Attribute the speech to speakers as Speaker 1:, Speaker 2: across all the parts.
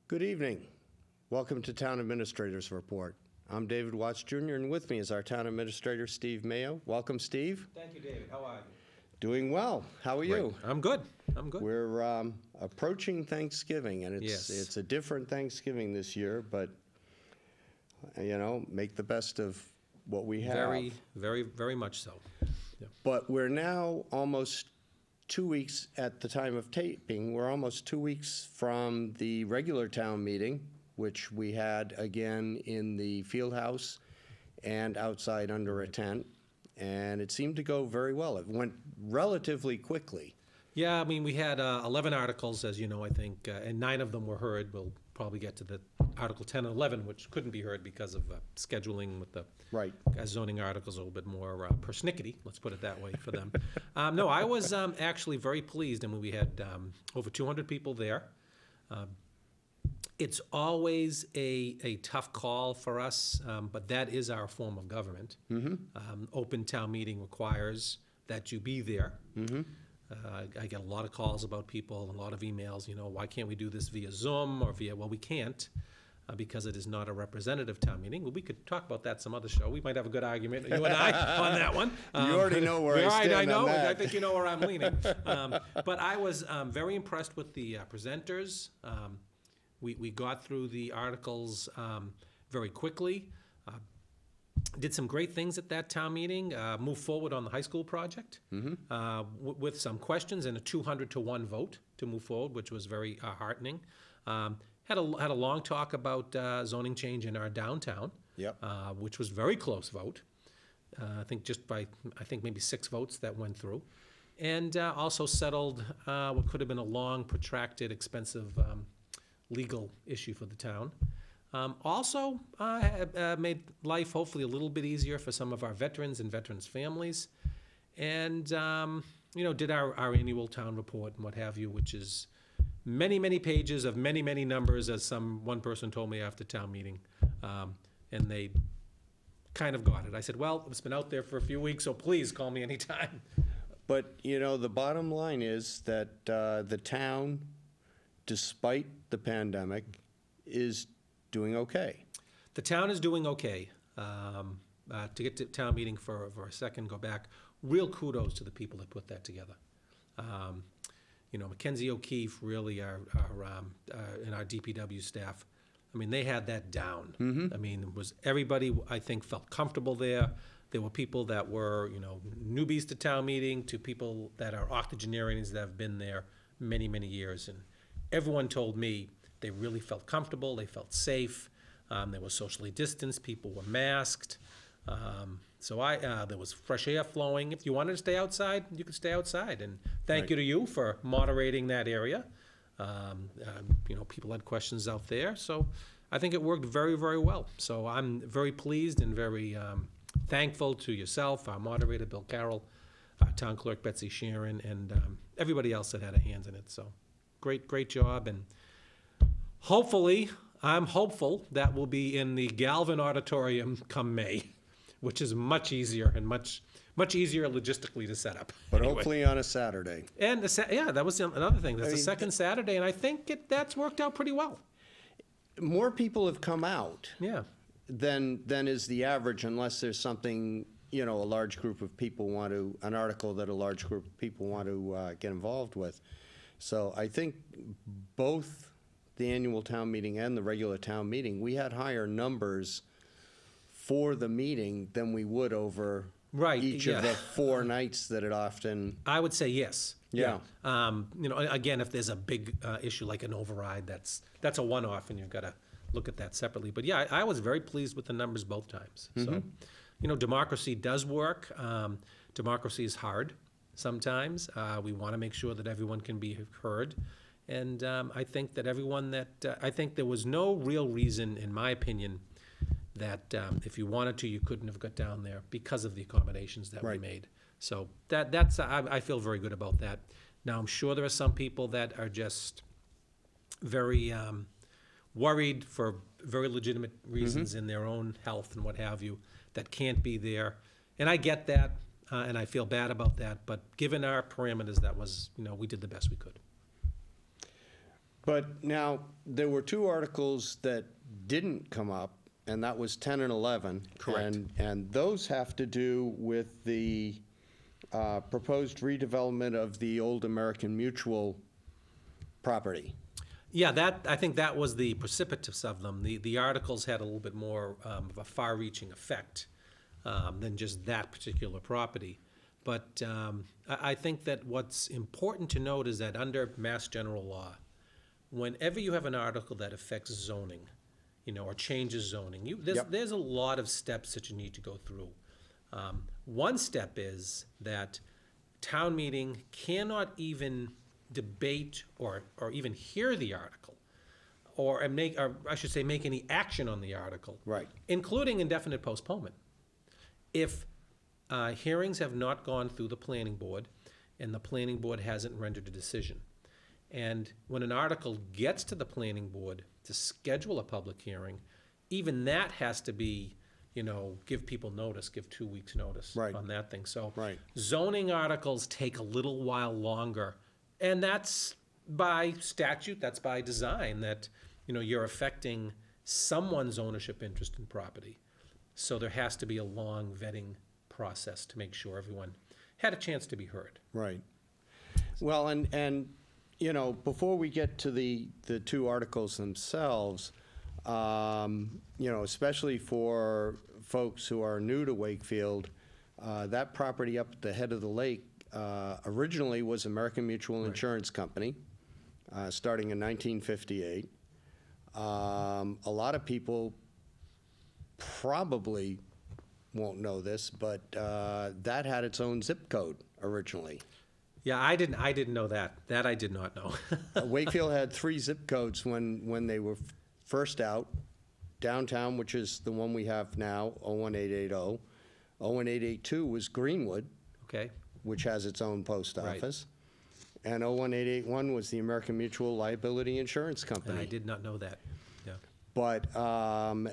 Speaker 1: Good evening. Welcome to Town Administrator's Report. I'm David Watts Jr., and with me is our Town Administrator, Steve Mayo. Welcome, Steve.
Speaker 2: Thank you, David. How are you?
Speaker 1: Doing well. How are you?
Speaker 2: I'm good. I'm good.
Speaker 1: We're approaching Thanksgiving, and
Speaker 2: Yes.
Speaker 1: it's a different Thanksgiving this year, but, make the best of what we have.
Speaker 2: Very much so. Yeah.
Speaker 1: But we're now almost 2 weeks at the time of taping. We're almost 2 weeks from the regular town meeting, which we had again in the field house and outside under a tent. And it seemed to go very well. It went relatively quickly.
Speaker 2: Yeah, I mean, we had 11 articles, as you know, I think, and 9 of them were heard. We'll probably get to the Article 10 and 11, which couldn't be heard because of scheduling with the
Speaker 1: Right.
Speaker 2: zoning articles a little bit more persnickety, let's put it that way, for them. No, I was actually very pleased. I mean, we had over 200 people there. It's always a tough call for us, but that is our form of government. Open town meeting requires that you be there. I get a lot of calls about people, a lot of emails, why can't we do this via Zoom or well, we can't because it is not a representative town meeting. Well, we could talk about that some other show. We might have a good argument, you and I, on that one.
Speaker 1: You already know where I stand
Speaker 2: I know.
Speaker 1: on that.
Speaker 2: I think you know where I'm leaning. But I was very impressed with the presenters. We got through the articles very quickly. Did some great things at that town meeting, moved forward on the high school project with some questions and a 200-to-1 vote to move forward, which was very heartening. Had a long talk about zoning change in our downtown, which was very close vote. I think maybe 6 votes that went through. And also settled what could have been a long, protracted, expensive legal issue for the town. Also made life hopefully a little bit easier for some of our veterans and veterans' families. And, did our annual town report and what have you, which is many, many pages of many, many numbers, as one person told me after town meeting. And they kind of got it. I said, well, it's been out there for a few weeks, so please call me anytime.
Speaker 1: But, the bottom line is that the town, despite the pandemic, is doing okay.
Speaker 2: The town is doing okay. To get to town meeting for a second, go back, real kudos to the people that put that together. Mackenzie O'Keefe, really, and our DPW staff, I mean, they had that down. I mean, everybody, I think, felt comfortable there. There were people that were, newbies to town meeting, to people that are octogenarians that have been there many, many years. And everyone told me they really felt comfortable, they felt safe, they were socially distanced, people were masked. So there was fresh air flowing. If you wanted to stay outside, you could stay outside. And thank you to you for moderating that area. People had questions out there. So I think it worked very, very well. So I'm very pleased and very thankful to yourself, our moderator, Bill Carroll, our town clerk, Betsy Sharon, and everybody else that had a hand in it. So great job. And hopefully, I'm hopeful that we'll be in the Galvin Auditorium come May, which is much easier and much easier logistically to set up.
Speaker 1: But anyway. Hopefully on a Saturday.
Speaker 2: And that was another thing. That's the second Saturday, and I think that's worked out pretty well.
Speaker 1: More people have come out.
Speaker 2: Yeah.
Speaker 1: Than is the average, unless there's something, an large group of people an article that a large group of people want to get involved with. So I think both the annual town meeting and the regular town meeting, we had higher numbers for the meeting than we would over each of the 4 nights that it often.
Speaker 2: I would say yes.
Speaker 1: Yeah.
Speaker 2: Again, if there's a big issue like an override, that's a one-off, and you've got to look at that separately. But yeah, I was very pleased with the numbers both times. So, democracy does work. Democracy is hard sometimes. We want to make sure that everyone can be heard. And I think that I think there was no real reason, in my opinion, that if you wanted to, you couldn't have got down there because of the accommodations that we made. So I feel very good about that. Now, I'm sure there are some people that are just very worried for very legitimate reasons in their own health and what have you that can't be there. And I get that, and I feel bad about that. But given our parameters, we did the best we could.
Speaker 1: But now, there were two articles that didn't come up, and that was 10 and 11.
Speaker 2: Correct.
Speaker 1: And those have to do with the proposed redevelopment of the old American Mutual property.
Speaker 2: Yeah, I think that was the precipitous of them. The articles had a little bit more of a far-reaching effect than just that particular property. But I think that what's important to note is that under Mass General Law, whenever you have an article that affects zoning, or changes zoning, there's a lot of steps that you need to go through. One step is that town meeting cannot even debate or even hear the article, or I should say make any action on the article.
Speaker 1: Right.
Speaker 2: Including indefinite postponement. If hearings have not gone through the planning board and the planning board hasn't rendered a decision. And when an article gets to the planning board to schedule a public hearing, even that has to be, give people notice, give 2 weeks notice
Speaker 1: Right.
Speaker 2: on that thing. So
Speaker 1: Right.
Speaker 2: zoning articles take a little while longer. And that's by statute, that's by design, that, you're affecting someone's ownership interest in property. So there has to be a long vetting process to make sure everyone had a chance to be heard.
Speaker 1: Right. Well, and before we get to the two articles themselves, especially for folks who are new to Wakefield, that property up at the head of the lake originally was American Mutual Insurance Company, starting in 1958. A lot of people probably won't know this, but that had its own zip code originally.
Speaker 2: Yeah, I didn't know that. That I did not know.
Speaker 1: Wakefield had 3 zip codes when they were first out. Downtown, which is the one we have now, 01880. 01882 was Greenwood,
Speaker 2: Okay.
Speaker 1: which has its own post
Speaker 2: Right.
Speaker 1: office. And 01881 was the American Mutual Liability Insurance
Speaker 2: And
Speaker 1: Company.
Speaker 2: I did not know that. Yeah.
Speaker 1: But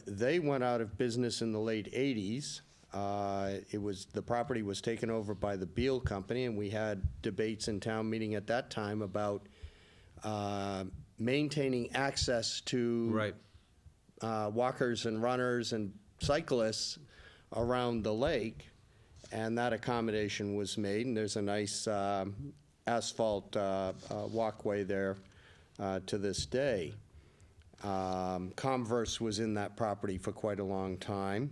Speaker 1: they went out of business in the late 80s. The property was taken over by the Beale Company, and we had debates in town meeting at that time about maintaining access to
Speaker 2: Right.
Speaker 1: walkers and runners and cyclists around the lake, and that accommodation was made, and there's a nice asphalt walkway there to this day. Converse was in that property for quite a long time,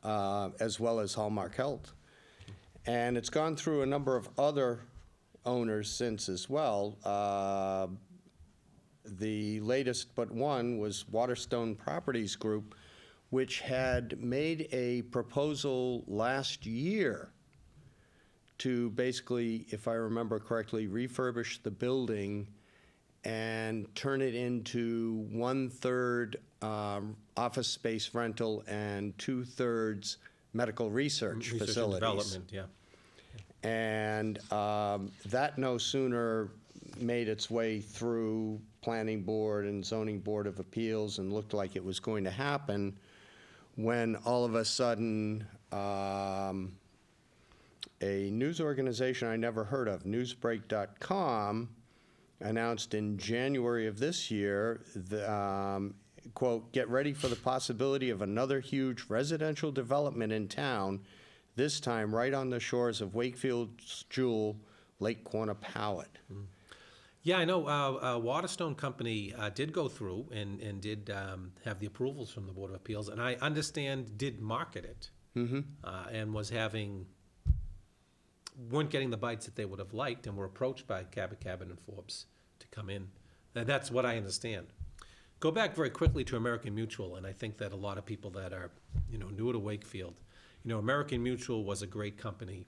Speaker 1: as well as Hallmark Health. And it's gone through a number of other owners since as well. The latest but one was Waterstone Properties Group, which had made a proposal last year to basically, if I remember correctly, refurbish the building and turn it into 1/3 office space rental and 2/3 medical research
Speaker 2: Research and
Speaker 1: facilities.
Speaker 2: development, yeah.
Speaker 1: And that no sooner made its way through Planning Board and Zoning Board of Appeals and looked like it was going to happen, when all of a sudden, a news organization I never heard of, newsbreak.com, announced in January of this year, quote, "Get ready for the possibility of another huge residential development in town, this time right on the shores of Wakefield's jewel, Lake Quannapowitt."
Speaker 2: Yeah, I know. Waterstone Company did go through and did have the approvals from the Board of Appeals, and I understand did market it, and weren't getting the bites that they would have liked, and were approached by Cabot and Forbes to come in. That's what I understand. Go back very quickly to American Mutual, and I think that a lot of people that are new to Wakefield, American Mutual was a great company.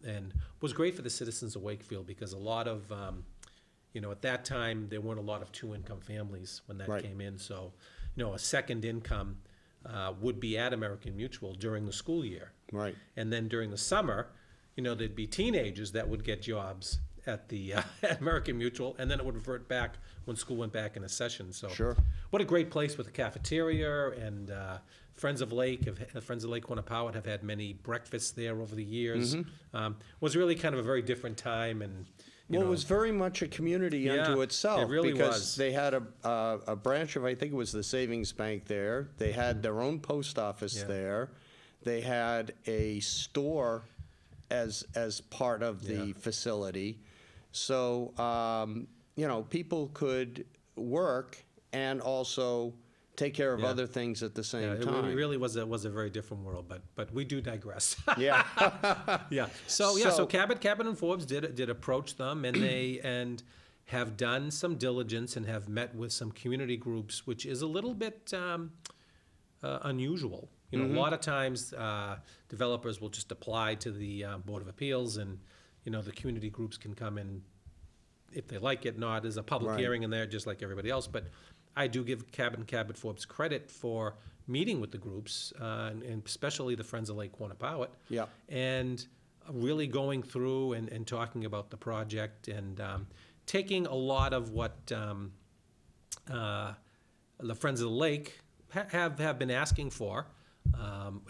Speaker 2: And was great for the citizens of Wakefield, because a lot of, at that time, there weren't a lot of 2-income families when that
Speaker 1: Right.
Speaker 2: came in. So, a second income would be at American Mutual during the school year.
Speaker 1: Right.
Speaker 2: And then during the summer, there'd be teenagers that would get jobs at the at American Mutual, and then it would revert back when school went back in a session. So,
Speaker 1: Sure.
Speaker 2: what a great place with a cafeteria, and Friends of Lake Quannapowitt have had many breakfasts there over the years. Was really kind of a very different time, and
Speaker 1: Well, it was very much a community unto
Speaker 2: Yeah,
Speaker 1: itself.
Speaker 2: it really
Speaker 1: because
Speaker 2: was.
Speaker 1: they had a branch of, I think it was the Savings Bank there. They had their own post office
Speaker 2: Yeah.
Speaker 1: there. They had a store as part of the
Speaker 2: Yeah.
Speaker 1: facility. So, people could work and also take care of
Speaker 2: Yeah.
Speaker 1: other things at the
Speaker 2: Yeah,
Speaker 1: same
Speaker 2: it
Speaker 1: time.
Speaker 2: really was a very different world, but we do digress.
Speaker 1: Yeah.
Speaker 2: Yeah. So
Speaker 1: So-
Speaker 2: Cabot and Forbes did approach them, and they have done some diligence and have met with some community groups, which is a little bit unusual. A lot of times developers will just apply to the Board of Appeals, and the community groups can come in if they like it. Not as a public
Speaker 1: Right.
Speaker 2: hearing in there, just like everybody else. But I do give Cabot Forbes credit for meeting with the groups, and especially the Friends of Lake Quannapowitt.
Speaker 1: Yeah.
Speaker 2: And really going through and talking about the project, and taking a lot of what the Friends of the Lake have been asking for,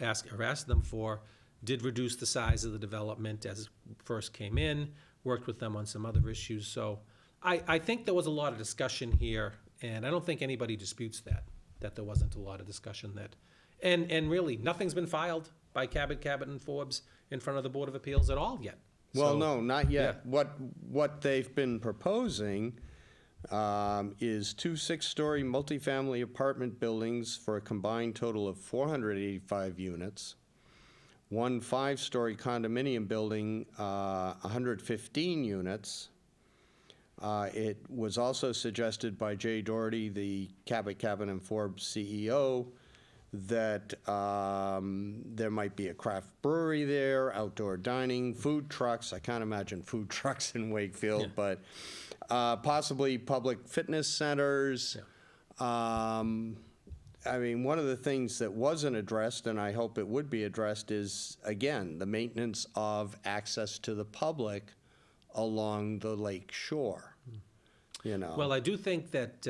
Speaker 2: asked them for, did reduce the size of the development as it first came in, worked with them on some other issues. So I think there was a lot of discussion here, and I don't think anybody disputes that there wasn't a lot of discussion and really, nothing's been filed by Cabot and Forbes in front of the Board of Appeals at all yet.
Speaker 1: Well,
Speaker 2: So,
Speaker 1: no, not yet.
Speaker 2: yeah.
Speaker 1: What they've been proposing is 2 6-story multifamily apartment buildings for a combined total of 485 units, 1 5-story condominium building, 115 units. It was also suggested by Jay Doherty, the Cabot and Forbes CEO, that there might be a craft brewery there, outdoor dining, food trucks. I can't imagine food trucks in Wakefield,
Speaker 2: Yeah.
Speaker 1: but possibly public fitness centers. I mean, one of the things that wasn't addressed, and I hope it would be addressed, is, again, the maintenance of access to the public along the lake shore,
Speaker 2: Well, I do think that,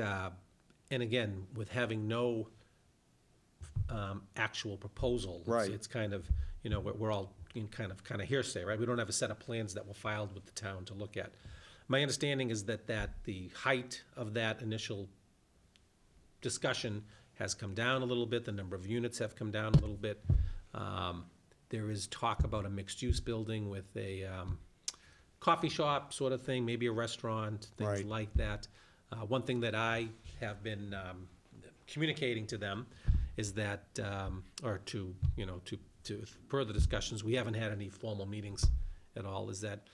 Speaker 2: and again, with having no actual proposal,
Speaker 1: Right.
Speaker 2: it's kind of, we're all in kind of hearsay, right? We don't have a set of plans that were filed with the town to look at. My understanding is that the height of that initial discussion has come down a little bit, the number of units have come down a little bit. There is talk about a mixed-use building with a coffee shop sort of thing, maybe a restaurant, things
Speaker 1: Right.
Speaker 2: like that. One thing that I have been communicating to them is that, or to further discussions, we haven't had any formal meetings at all, is that,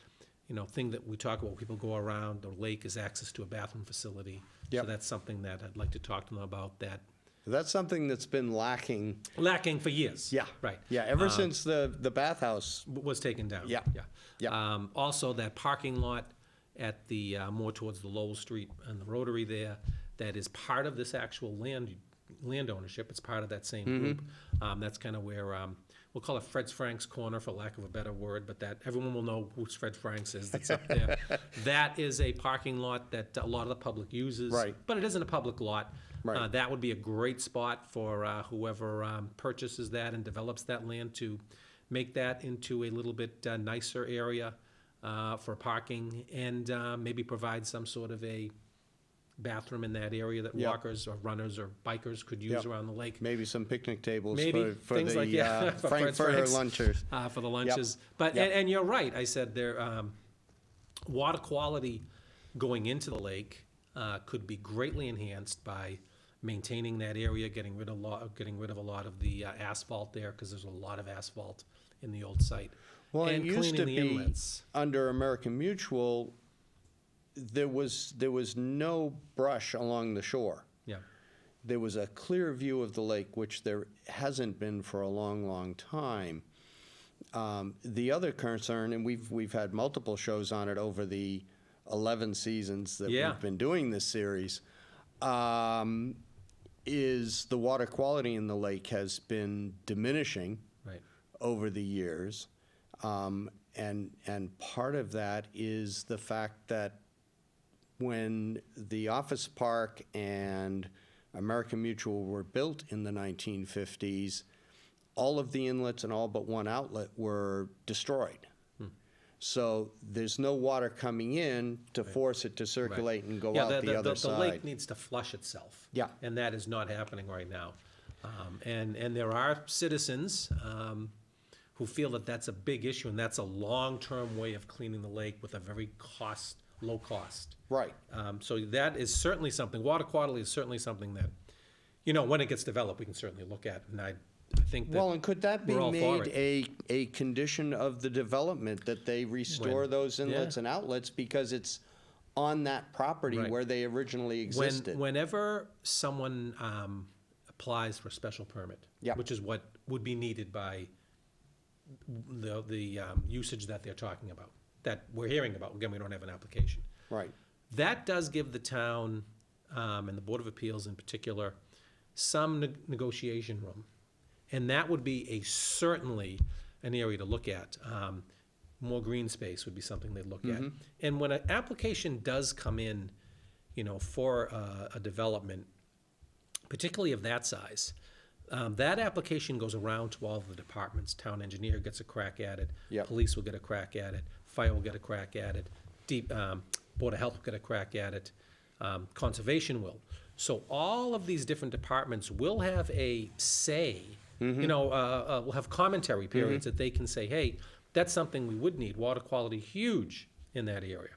Speaker 2: thing that we talk about, people go around the lake, is access to a bathroom facility.
Speaker 1: Yep.
Speaker 2: So that's something that I'd like to talk to them about, that
Speaker 1: That's something that's been lacking.
Speaker 2: lacking for years.
Speaker 1: Yeah.
Speaker 2: Right.
Speaker 1: Yeah, ever since the bathhouse.
Speaker 2: Was taken down.
Speaker 1: Yeah.
Speaker 2: Yeah.
Speaker 1: Yeah.
Speaker 2: Also, that parking lot at the, more towards the Lowell Street and the Rotary there, that is part of this actual land ownership. It's part of that same group. That's kind of where, we'll call it Fred Frank's Corner, for lack of a better word, but that, everyone will know who Fred Frank's is, that's up there. That is a parking lot that a lot of the public uses.
Speaker 1: Right.
Speaker 2: But it isn't a public lot.
Speaker 1: Right.
Speaker 2: That would be a great spot for whoever purchases that and develops that land to make that into a little bit nicer area for parking, and maybe provide some sort of a bathroom in that area that
Speaker 1: Yep.
Speaker 2: walkers or runners or bikers could use
Speaker 1: Yep.
Speaker 2: around the lake.
Speaker 1: Maybe some picnic tables
Speaker 2: Maybe
Speaker 1: for
Speaker 2: things
Speaker 1: the
Speaker 2: like, yeah, for Fred
Speaker 1: Frankfurter
Speaker 2: Frank's.
Speaker 1: lunchers.
Speaker 2: For the lunches. But,
Speaker 1: Yep.
Speaker 2: and you're right, I said there, water quality going into the lake could be greatly enhanced by maintaining that area, getting rid of a lot of the asphalt there, because there's a lot of asphalt in the old site.
Speaker 1: Well, it
Speaker 2: And
Speaker 1: used to
Speaker 2: cleaning the
Speaker 1: be,
Speaker 2: inlets.
Speaker 1: under American Mutual, there was no brush along the shore.
Speaker 2: Yeah,
Speaker 1: There was a clear view of the lake, which there hasn't been for a long, long time. The other concern, and we've had multiple shows on it over the 11 seasons that
Speaker 2: Yeah.
Speaker 1: we've been doing this series, is the water quality in the lake has been diminishing
Speaker 2: right.
Speaker 1: over the years. And part of that is the fact that when the office park and American Mutual were built in the 1950s, all of the inlets and all but one outlet were destroyed. So there's no water coming in to force it to circulate and go
Speaker 2: Yeah,
Speaker 1: out the other
Speaker 2: the lake
Speaker 1: side.
Speaker 2: needs to flush itself.
Speaker 1: Yeah.
Speaker 2: And that is not happening right now. And there are citizens who feel that that's a big issue, and that's a long-term way of cleaning the lake with a very low cost.
Speaker 1: Right.
Speaker 2: So that is certainly something, water quality is certainly something that, when it gets developed, we can certainly look at. And I think that
Speaker 1: Well, and could that be
Speaker 2: we're all for
Speaker 1: made a condition of the development that they restore those inlets and outlets because it's on that property
Speaker 2: Right.
Speaker 1: where they originally existed?
Speaker 2: Whenever someone applies for a special permit,
Speaker 1: Yeah.
Speaker 2: which is what would be needed by the usage that they're talking about, that we're hearing about, again, we don't have an application.
Speaker 1: Right.
Speaker 2: That does give the town, and the Board of Appeals in particular, some negotiation room. And that would be certainly an area to look at. More green space would be something they'd look at. And when an application does come in, for a development, particularly of that size, that application goes around to all the departments. Town engineer gets a crack at it.
Speaker 1: Yep.
Speaker 2: Police will get a crack at it. Fire will get a crack at it. Board of Health will get a crack at it. Conservation will. So all of these different departments will have a say, will have commentary periods that they can say, hey, that's something we would need. Water quality, huge in that area.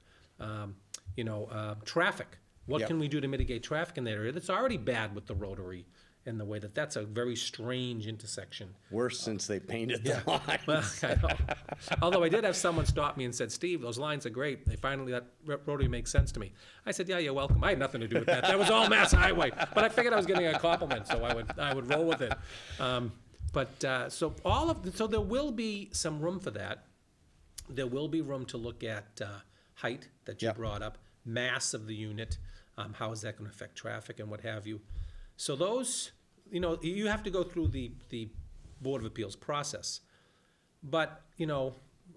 Speaker 2: Traffic. What
Speaker 1: Yep.
Speaker 2: can we do to mitigate traffic in that area? That's already bad with the rotary and the way that's a very strange intersection.
Speaker 1: Worse since they painted the line.
Speaker 2: Well, I know. Although I did have someone stop me and said, Steve, those lines are great. That rotary makes sense to me. I said, yeah, you're welcome. I had nothing to do with that. That was all Mass Highway. But I figured I was getting a compliment, so I would roll with it. So there will be some room for that. There will be room to look at height that you
Speaker 1: Yep.
Speaker 2: brought up, mass of the unit, how is that going to affect traffic and what have you. So those, you have to go through the Board of Appeals process. But, and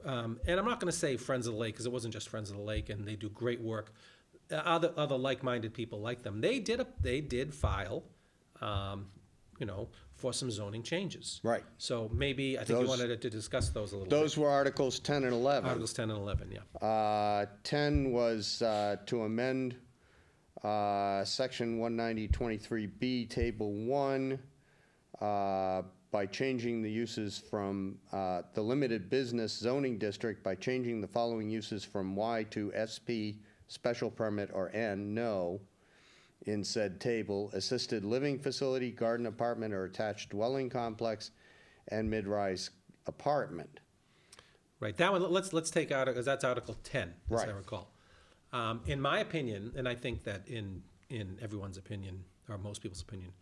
Speaker 2: I'm not going to say Friends of the Lake, because it wasn't just Friends of the Lake, and they do great work. Other like-minded people like them. They did file, for some zoning changes.
Speaker 1: Right.
Speaker 2: So maybe, I think you wanted to discuss those a little bit.
Speaker 1: Those were Articles 10 and 11.
Speaker 2: Articles 10 and 11, yeah.
Speaker 1: 10 was to amend Section 190-23B, Table 1, by changing the uses from the limited business zoning district by changing the following uses from Y to SP, special permit, or N, no, in said table: assisted living facility, garden apartment, or attached dwelling complex, and mid-rise apartment.
Speaker 2: Right, that one, let's take out, because that's Article 10, as I
Speaker 1: Right.
Speaker 2: recall. In my opinion, and I think that in everyone's opinion, or most people's opinion,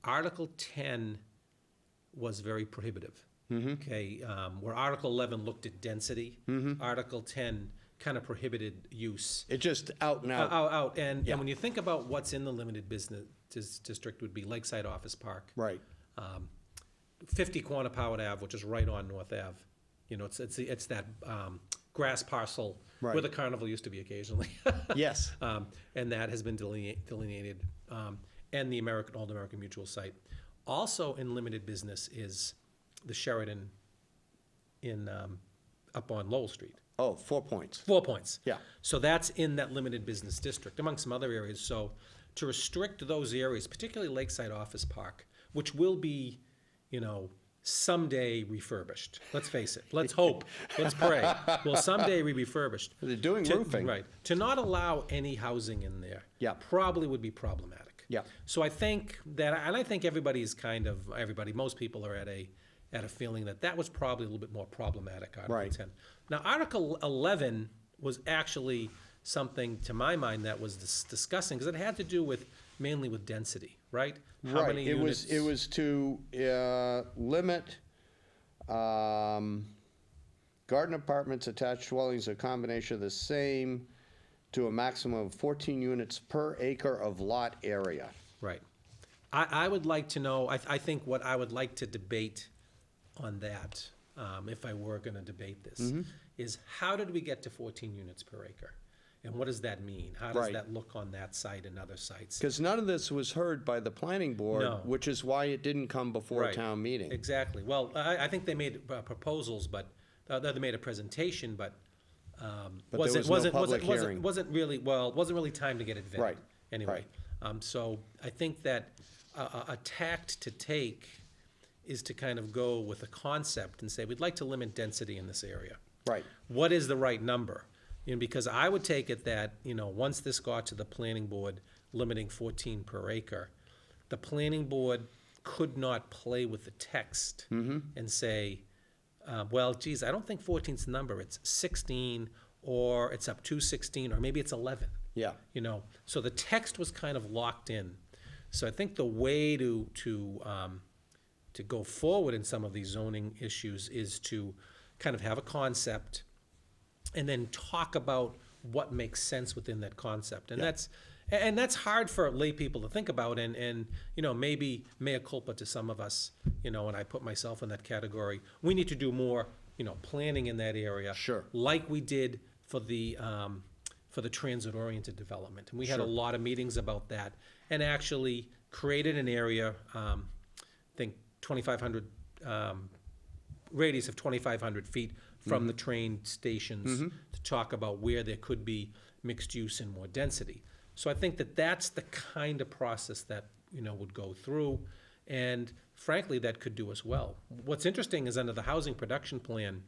Speaker 2: Article 10 was very prohibitive. Okay, where Article 11 looked at density, Article 10 kind of prohibited use.
Speaker 1: It just out and out.
Speaker 2: Out, and
Speaker 1: Yeah.
Speaker 2: when you think about what's in the limited business district would be Lakeside Office Park.
Speaker 1: Right.
Speaker 2: 50 Quantapowhat Ave, which is right on North Ave. It's that grass parcel where
Speaker 1: Right.
Speaker 2: the carnival used to be occasionally.
Speaker 1: Yes.
Speaker 2: And that has been delineated. And the Old American Mutual site. Also in limited business is the Sheridan up on Lowell Street.
Speaker 1: Oh, 4 points.
Speaker 2: 4 points.
Speaker 1: Yeah.
Speaker 2: So that's in that limited business district, among some other areas. So to restrict those areas, particularly Lakeside Office Park, which will be, someday refurbished. Let's face it. Let's hope. Let's pray. Will someday be refurbished.
Speaker 1: They're doing roofing.
Speaker 2: Right. To not allow any housing in there.
Speaker 1: Yeah.
Speaker 2: Probably would be problematic.
Speaker 1: Yeah.
Speaker 2: So I think that, and I think most people are at a feeling that was probably a little bit more problematic, Article
Speaker 1: Right.
Speaker 2: 10. Now, Article 11 was actually something, to my mind, that was discussing, because it had to do mainly with density, right? How
Speaker 1: Right.
Speaker 2: many
Speaker 1: It
Speaker 2: units?
Speaker 1: was to limit garden apartments, attached dwellings, a combination of the same, to a maximum of 14 units per acre of lot area.
Speaker 2: Right. I would like to know, I think what I would like to debate on that, if I were going to debate this, is how did we get to 14 units per acre? And what does that mean? How does
Speaker 1: Right.
Speaker 2: that look on that site and other sites?
Speaker 1: Because none of this was heard by the planning board,
Speaker 2: No.
Speaker 1: which is why it didn't come before
Speaker 2: Right.
Speaker 1: town meeting.
Speaker 2: Exactly. Well, I think they made proposals, but they made a presentation, but
Speaker 1: But there was no public hearing.
Speaker 2: wasn't really time to get it vetted.
Speaker 1: Right,
Speaker 2: Anyway,
Speaker 1: right.
Speaker 2: so I think that a tact to take is to kind of go with a concept and say, we'd like to limit density in this area.
Speaker 1: Right.
Speaker 2: What is the right number? Because I would take it that, once this got to the planning board limiting 14 per acre, the planning board could not play with the text and say, well, geez, I don't think 14's the number, it's 16, or it's up to 16, or maybe it's 11.
Speaker 1: Yeah.
Speaker 2: So the text was kind of locked in. So I think the way to go forward in some of these zoning issues is to kind of have a concept and then talk about what makes sense within that concept. And that's hard for lay people to think about, and maybe mea culpa to some of us, and I put myself in that category. We need to do more, planning in that area.
Speaker 1: Sure.
Speaker 2: Like we did for the transit-oriented development. And we had a
Speaker 1: Sure.
Speaker 2: lot of meetings about that, and actually created an area, I think 2,500, radius of 2,500 feet from the train stations to talk about where there could be mixed use and more density. So I think that that's the kind of process that, would go through, and frankly, that could do us well. What's interesting is under the housing production plan,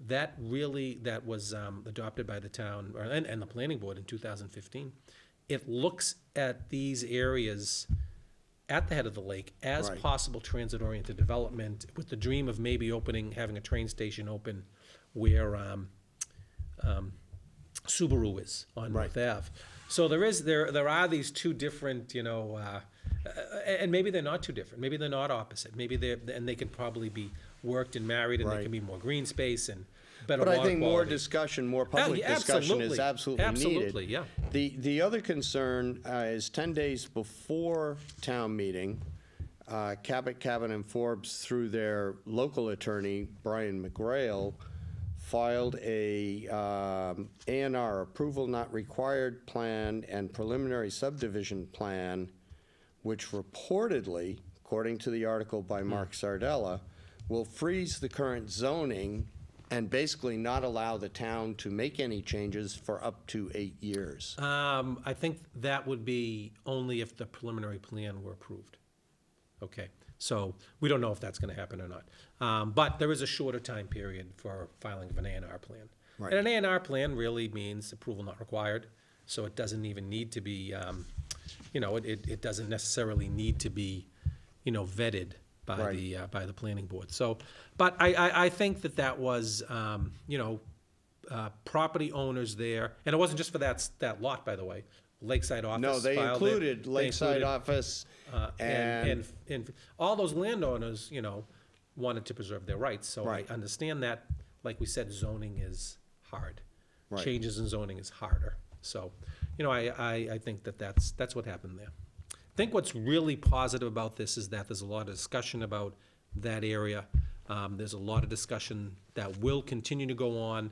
Speaker 2: that was adopted by the town and the planning board in 2015. It looks at these areas at the head of the lake as
Speaker 1: Right.
Speaker 2: possible transit-oriented development, with the dream of maybe having a train station open where Subaru is on
Speaker 1: Right.
Speaker 2: North Ave. So there are these two different, and maybe they're not too different. Maybe they're not opposite. Maybe they can probably be worked and married, and
Speaker 1: Right.
Speaker 2: there can be more green space and better
Speaker 1: But
Speaker 2: water
Speaker 1: I think more
Speaker 2: quality.
Speaker 1: discussion, more public
Speaker 2: yeah,
Speaker 1: discussion is
Speaker 2: absolutely.
Speaker 1: absolutely needed.
Speaker 2: Absolutely, yeah.
Speaker 1: The other concern is 10 days before town meeting, Cabot, and Forbes, through their local attorney, Brian McGrail, filed a A&R, approval not required plan, and preliminary subdivision plan, which reportedly, according to the article by Mark Sardella, will freeze the current zoning and basically not allow the town to make any changes for up to 8 years.
Speaker 2: I think that would be only if the preliminary plan were approved. Okay, so we don't know if that's gonna happen or not. But there is a shorter time period for filing of an A&R plan.
Speaker 1: Right.
Speaker 2: And an A&R plan really means approval not required, so it doesn't even need to be, it doesn't necessarily need to be, vetted by
Speaker 1: Right.
Speaker 2: by the planning board. So, but I think that was, property owners there, and it wasn't just for that lot, by the way. Lakeside office
Speaker 1: No, they
Speaker 2: filed it.
Speaker 1: included
Speaker 2: They
Speaker 1: Lakeside
Speaker 2: included,
Speaker 1: office
Speaker 2: and all those landowners, wanted to preserve their rights. So
Speaker 1: Right.
Speaker 2: I understand that, like we said, zoning is hard.
Speaker 1: Right.
Speaker 2: Changes in zoning is harder. So, I think that's what happened there. I think what's really positive about this is that there's a lot of discussion about that area. There's a lot of discussion that will continue to go on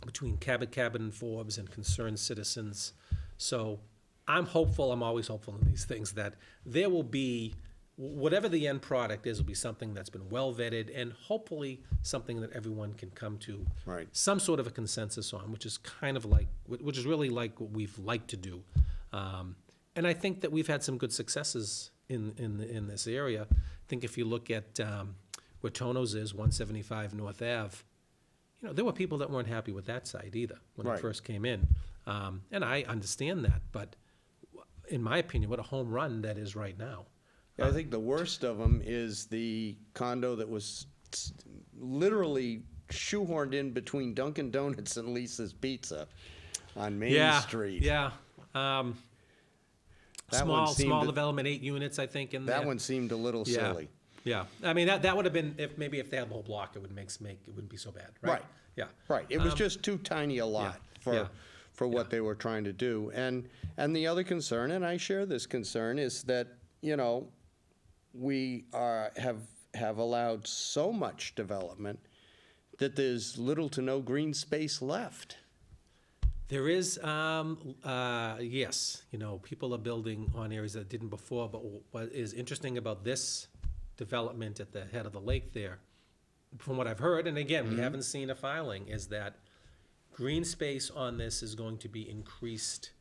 Speaker 2: between Cabot and Forbes and concerned citizens. So I'm hopeful, I'm always hopeful in these things, that there will be, whatever the end product is, will be something that's been well vetted, and hopefully something that everyone can come to
Speaker 1: Right.
Speaker 2: some sort of a consensus on, which is really like what we've liked to do. And I think that we've had some good successes in this area. I think if you look at where Tono's is, 175 North Ave, there were people that weren't happy with that site either when
Speaker 1: Right.
Speaker 2: it first came in. And I understand that, but in my opinion, what a home run that is right now.
Speaker 1: I think the worst of them is the condo that was literally shoehorned in between Dunkin' Donuts and Lisa's Pizza on Main Street.
Speaker 2: Yeah.
Speaker 1: That one seemed
Speaker 2: Small
Speaker 1: to-
Speaker 2: development, 8 units, I think, in there.
Speaker 1: That one seemed a little
Speaker 2: Yeah.
Speaker 1: silly.
Speaker 2: Yeah, I mean, that would have been, if they had the whole block, it wouldn't be so bad, right?
Speaker 1: Right.
Speaker 2: Yeah.
Speaker 1: Right, it was just too tiny a lot
Speaker 2: yeah.
Speaker 1: for what they were trying to do. And the other concern, and I share this concern, is that, we have allowed so much development that there's little to no green space left.
Speaker 2: There is, yes, people are building on areas that didn't before, but what is interesting about this development at the head of the lake there from what I've heard, and again, we haven't seen a filing, is that green space on this is going to be increased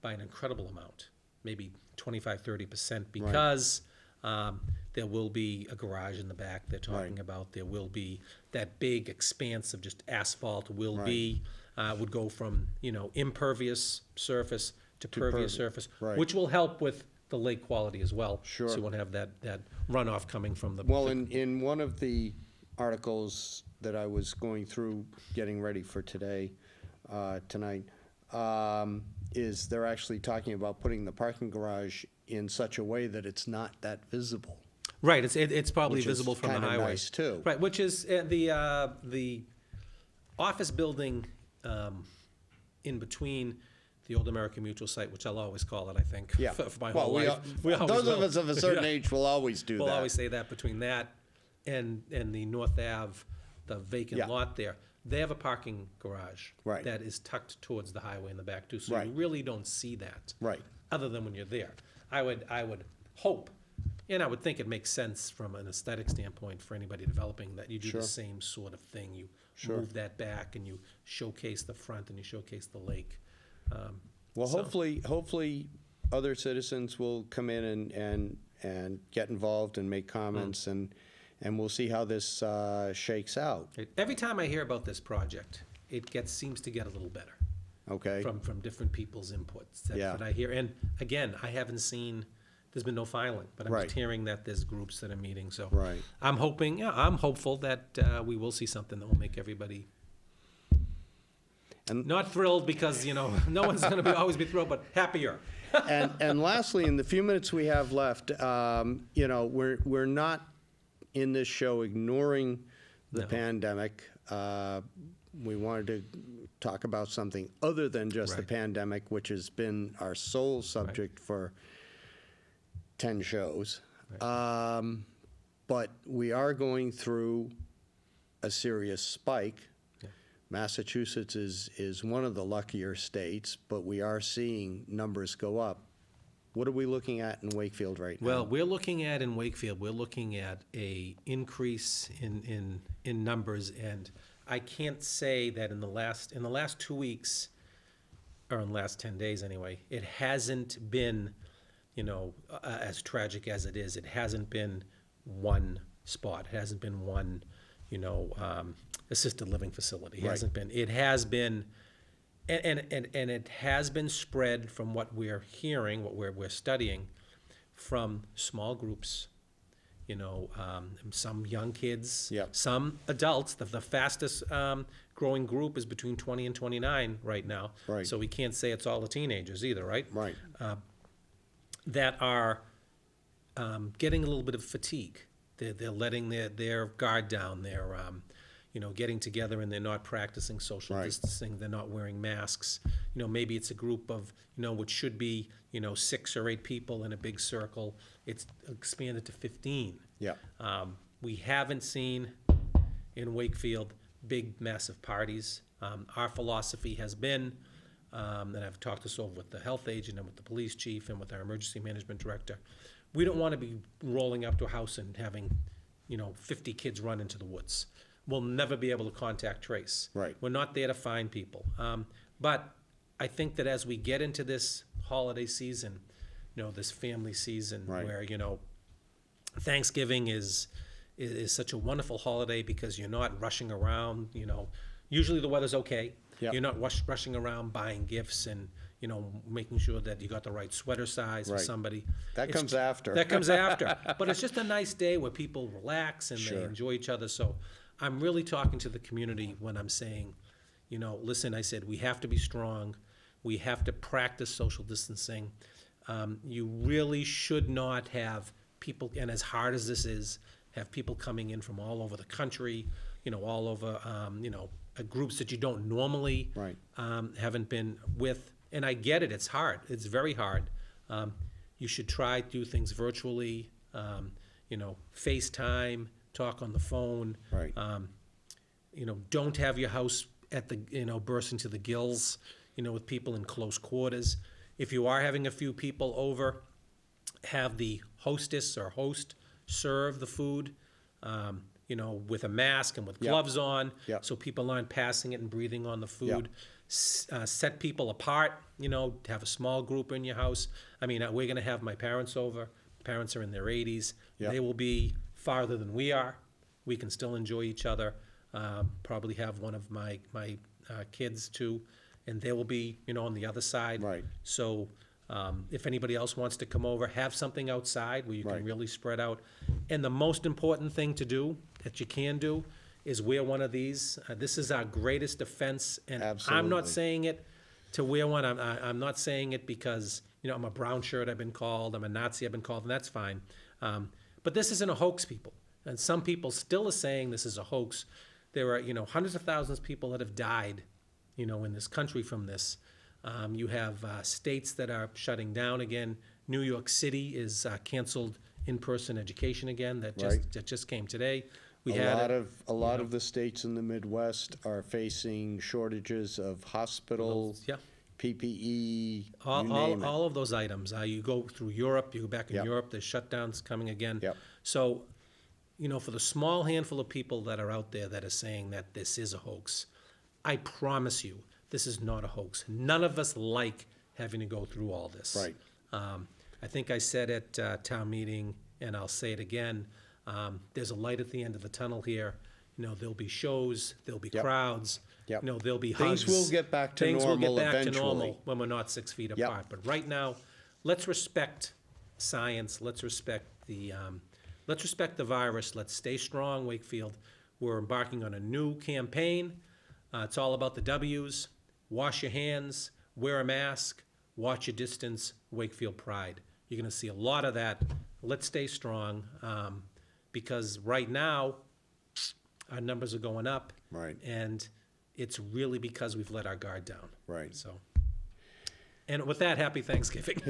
Speaker 2: by an incredible amount, maybe 25, 30%, because there will be a garage in the back they're talking about. There will be that big expanse of just asphalt will be, would go from, impervious surface to pervious surface, which will help with the lake quality as well.
Speaker 1: Sure.
Speaker 2: So you won't have that runoff coming from the.
Speaker 1: Well, in one of the articles that I was going through, getting ready for tonight, is they're actually talking about putting the parking garage in such a way that it's not that visible.
Speaker 2: Right, it's probably
Speaker 1: Which is
Speaker 2: visible from the
Speaker 1: kinda
Speaker 2: highway.
Speaker 1: nice, too.
Speaker 2: Right, which is the office building in between the old American Mutual site, which I'll always call it, I think,
Speaker 1: Yeah.
Speaker 2: for my
Speaker 1: Well,
Speaker 2: whole
Speaker 1: we
Speaker 2: life.
Speaker 1: al- those of us of a certain
Speaker 2: Yeah.
Speaker 1: age will always do
Speaker 2: We'll
Speaker 1: that.
Speaker 2: always say that between that and the North Ave, the vacant
Speaker 1: Yeah.
Speaker 2: lot there. They have a parking garage.
Speaker 1: Right.
Speaker 2: That is tucked towards the highway in the back too, so
Speaker 1: Right.
Speaker 2: you really don't see that.
Speaker 1: Right.
Speaker 2: Other than when you're there. I would hope, and I would think it makes sense from an aesthetic standpoint for anybody developing, that you do
Speaker 1: Sure.
Speaker 2: the same sort of thing. You
Speaker 1: Sure.
Speaker 2: move that back and you showcase the front and you showcase the lake.
Speaker 1: Well,
Speaker 2: So-
Speaker 1: hopefully, other citizens will come in and get involved and make comments, and we'll see how this shakes out,
Speaker 2: Every time I hear about this project, it seems to get a little better.
Speaker 1: okay?
Speaker 2: From different people's inputs
Speaker 1: Yeah.
Speaker 2: that I hear. And again, I haven't seen, there's been no filing, but I'm
Speaker 1: Right.
Speaker 2: just hearing that there's groups that are meeting, so.
Speaker 1: Right.
Speaker 2: I'm hopeful that we will see something that will make everybody
Speaker 1: And-
Speaker 2: not thrilled, because, no one's gonna always be thrilled, but happier.
Speaker 1: And lastly, in the few minutes we have left, we're not in this show ignoring the
Speaker 2: No.
Speaker 1: pandemic. We wanted to talk about something other than just the
Speaker 2: Right.
Speaker 1: pandemic, which has been our sole subject for 10 shows. But we are going through a serious spike.
Speaker 2: Yeah.
Speaker 1: Massachusetts is one of the luckier states, but we are seeing numbers go up. What are we looking at in Wakefield right now?
Speaker 2: Well, we're looking at, in Wakefield, we're looking at a increase in numbers, and I can't say that in the last 2 weeks, or in the last 10 days anyway, it hasn't been, as tragic as it is, it hasn't been one spot, it hasn't been one, assisted living facility. It
Speaker 1: Right.
Speaker 2: hasn't been, it has been, and it has been spread from what we're hearing, what we're studying, from small groups, some young kids,
Speaker 1: Yep.
Speaker 2: some adults. The fastest growing group is between 20 and 29 right now.
Speaker 1: Right.
Speaker 2: So we can't say it's all the teenagers either, right?
Speaker 1: Right.
Speaker 2: That are getting a little bit of fatigue. They're letting their guard down. They're getting together and they're not practicing social
Speaker 1: Right.
Speaker 2: distancing. They're not wearing masks. Maybe it's a group of which should be 6 or 8 people in a big circle. It's expanded to 15.
Speaker 1: Yeah.
Speaker 2: We haven't seen in Wakefield big, massive parties. Our philosophy has been, and I've talked this over with the health agent and with the police chief and with our emergency management director, we don't want to be rolling up to a house and having, 50 kids run into the woods. We'll never be able to contact trace.
Speaker 1: Right.
Speaker 2: We're not there to find people. But I think that as we get into this holiday season, this family season,
Speaker 1: Right.
Speaker 2: where, Thanksgiving is such a wonderful holiday because you're not rushing around, usually the weather's okay.
Speaker 1: Yep.
Speaker 2: You're not rushing around buying gifts and, making sure that you got the right sweater size for
Speaker 1: Right.
Speaker 2: somebody.
Speaker 1: That
Speaker 2: It's
Speaker 1: comes after.
Speaker 2: That comes after. But it's just a nice day where people relax and they
Speaker 1: Sure.
Speaker 2: enjoy each other. So I'm really talking to the community when I'm saying, listen, I said, we have to be strong. We have to practice social distancing. You really should not have people, and as hard as this is, have people coming in from all over the country, all over, groups that you don't normally
Speaker 1: Right.
Speaker 2: haven't been with. And I get it, it's hard. It's very hard. You should try to do things virtually, FaceTime, talk on the phone.
Speaker 1: Right.
Speaker 2: Don't have your house at the, burst into the gills, with people in close quarters. If you are having a few people over, have the hostess or host serve the food. you know, with a mask and with
Speaker 1: Yep.
Speaker 2: gloves on,
Speaker 1: Yep.
Speaker 2: so people aren't passing it and breathing on the
Speaker 1: Yep.
Speaker 2: food. Set people apart, you know, to have a small group in your house. I mean, we're gonna have my parents over. Parents are in their 80s.
Speaker 1: Yep.
Speaker 2: They will be farther than we are. We can still enjoy each other. Probably have one of my kids too, and they will be, you know, on the other side.
Speaker 1: Right.
Speaker 2: So if anybody else wants to come over, have something outside where you can
Speaker 1: Right.
Speaker 2: really spread out. And the most important thing to do, that you can do, is wear one of these. This is our greatest defense, and I'm
Speaker 1: Absolutely.
Speaker 2: not saying it to wear one. I'm not saying it because, you know, I'm a brown shirt, I've been called, I'm a Nazi, I've been called, and that's fine. But this isn't a hoax, people. And some people still are saying this is a hoax. There are, you know, hundreds of thousands of people that have died, you know, in this country from this. You have states that are shutting down again. New York City is canceled in-person education again. That just came today. We had
Speaker 1: A lot of the states in the Midwest are facing shortages of hospital,
Speaker 2: yeah.
Speaker 1: PPE, you name it.
Speaker 2: All of those items. You go through Europe, you go back in
Speaker 1: Yep.
Speaker 2: Europe, there's shutdowns coming again.
Speaker 1: Yep.
Speaker 2: So, you know, for the small handful of people that are out there that are saying that this is a hoax, I promise you, this is not a hoax. None of us like having to go through all this.
Speaker 1: Right.
Speaker 2: I think I said at town meeting, and I'll say it again, there's a light at the end of the tunnel here. You know, there'll be shows, there'll be
Speaker 1: Yep.
Speaker 2: crowds,
Speaker 1: Yep.
Speaker 2: you know, there'll be
Speaker 1: Things
Speaker 2: hugs.
Speaker 1: will get back to
Speaker 2: Things will
Speaker 1: normal
Speaker 2: get back to
Speaker 1: eventually.
Speaker 2: normal when we're not 6 feet
Speaker 1: Yep.
Speaker 2: apart. But right now, let's respect science, let's respect the virus, let's stay strong, Wakefield. We're embarking on a new campaign. It's all about the W's. Wash your hands, wear a mask, watch your distance, Wakefield Pride. You're gonna see a lot of that. Let's stay strong, because right now, our numbers are going up.
Speaker 1: Right.
Speaker 2: And it's really because we've let our guard down.
Speaker 1: Right.
Speaker 2: So, and with that, happy Thanksgiving.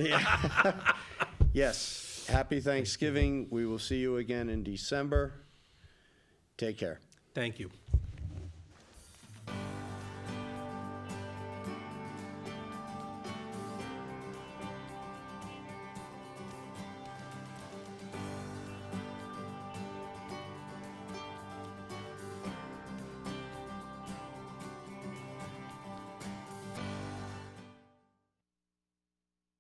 Speaker 1: Yes, happy Thanksgiving. We will see you again in December. Take care.
Speaker 2: Thank you.